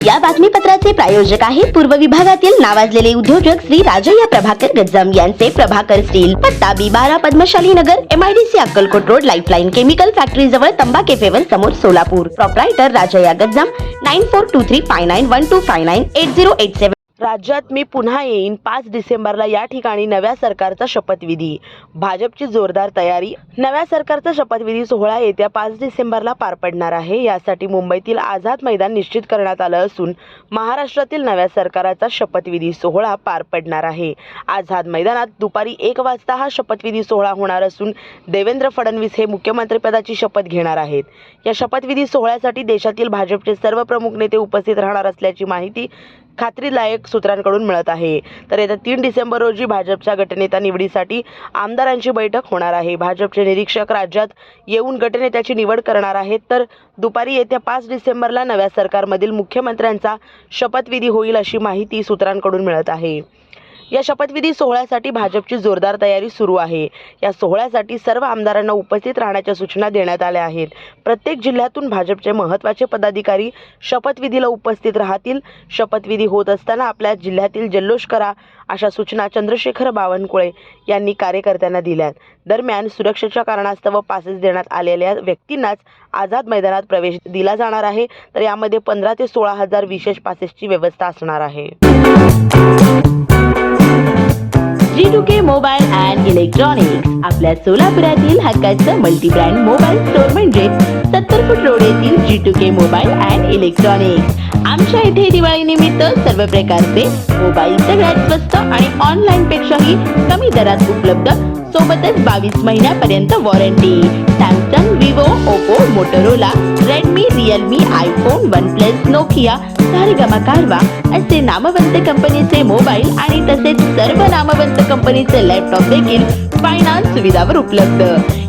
या बातमीपत्राचे प्रायोजक आहेत पूर्व विभागातील नावाजलेले उद्योजक श्री राजय्या प्रभाकर गज्जम यांचे प्रभाकर स्टील, पत्ता B12 पद्मशाली नगर, MIDC Akkalkot road, lifeline chemical factory जवळ, तंबा केफेवर समोर, सोलापूर. प्रोप्रायटर राजय्या गज्जम 9423591259 8087. राज्यात मी पुन्हा येईन 5 डिसेंबरला या ठिकाणी नव्या सरकारचा शपथविधी. भाजपची जोरदार तयारी. नव्या सरकारचा शपथविधी सोहळा येत्या 5 डिसेंबरला पार पडणार आहे. यासाठी मुंबईतील आझाद मैदान निश्चित करण्यात आलं असून महाराष्ट्रातील नव्या सरकारचा शपथविधी सोहळा पार पडणार आहे. आझाद मैदानात दुपारी 1 वाजता हा शपथविधी सोहळा होणार असून देवेंद्र फडणवीस हे मुख्यमंत्रीपदाची शपथ घेणार आहेत. या शपथविधी सोहळ्यासाठी देशातील भाजपचे सर्व प्रमुख नेते उपस्थित राहणार असल्याची माहिती खात्रीलायक सूत्रांकडून मिळत आहे. तर येत्या 3 डिसेंबर रोजी भाजपच्या गटनेता निवडीसाठी आमदारांची बैठक होणार आहे. भाजपचे निरीक्षक राज्यात येऊन गटनेत्याची निवड करणार आहेत. तर दुपारी येत्या 5 डिसेंबरला नव्या सरकारमधील मुख्यमंत्र्यांचा शपथविधी होईल अशी माहिती सूत्रांकडून मिळत आहे. या शपथविधी सोहळ्यासाठी भाजपची जोरदार तयारी सुरू आहे. या सोहळ्यासाठी सर्व आमदारांना उपस्थित राहण्याच्या सूचना देण्यात आल्या आहेत. प्रत्येक जिल्ह्यातून भाजपचे महत्त्वाचे पदाधिकारी शपथविधीला उपस्थित राहतील. शपथविधी होत असताना आपल्या जिल्ह्यातील जल्लोष करा अशा सूचना चंद्रशेखर बावनकुळे यांनी कार्यकर्त्यांना दिल्यात. दरम्यान सुरक्षेच्या कारणास्तव पासेस देण्यात आलेल्या व्यक्तींनाच आझाद मैदानात प्रवेश दिला जाणार आहे. तर यामध्ये 15 ते 16 हजार विशेष पासेसची व्यवस्था असणार आहे. G2K मोबाईल अँड इलेक्ट्रॉनिक्स आपल्या सोलापुरातील हक्काचं मल्टी ब्रँड मोबाईल स्टोअर म्हणजे 70 फूट रोड येथील G2K मोबाईल अँड इलेक्ट्रॉनिक्स. आमच्या इथे दिवाळी निमित्त सर्व प्रकारचे मोबाईल सगळ्यात स्वस्त आणि ऑनलाईन पेक्षाही कमी दरात उपलब्ध, सोबतच 22 महिन्यापर्यंत warranty. Samsung, Vivo, Oppo, Motorola, Redmi, Realme, iPhone, OnePlus, Nokia, Saregama कारवा असे नामवंत कंपनीचे मोबाईल आणि तसेच सर्व नामवंत कंपनीचे लॅपटॉप देखील फायनान्स सुविधावर उपलब्ध.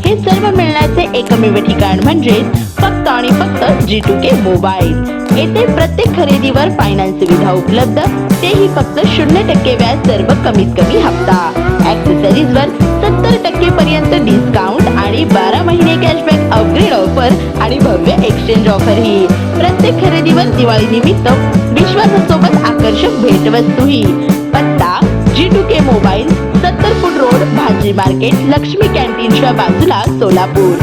हे सर्व मिळण्याचे एकमेव ठिकाण म्हणजे फक्त आणि फक्त G2K मोबाईल. येथे प्रत्येक खरेदीवर फायनान्स सुविधा उपलब्ध, तेही फक्त 0% व्याज, सर्व कमीत कमी हप्ता. ॲक्सेसरीजवर 70% पर्यंत डिस्काउंट आणि 12 महिने कॅशबॅक, अपग्रेड ऑफर आणि भव्य एक्सचेंज ऑफर ही. प्रत्येक खरेदीवर दिवाळी निमित्त विश्वासासोबत आकर्षक भेटवस्तूही. पत्ता G2K मोबाईल, 70 फूट रोड, भाजी मार्केट, लक्ष्मी कॅन्टीनच्या बाजूला, सोलापूर.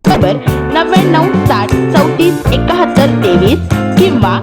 नंबर 99 60 34 71 23 किंवा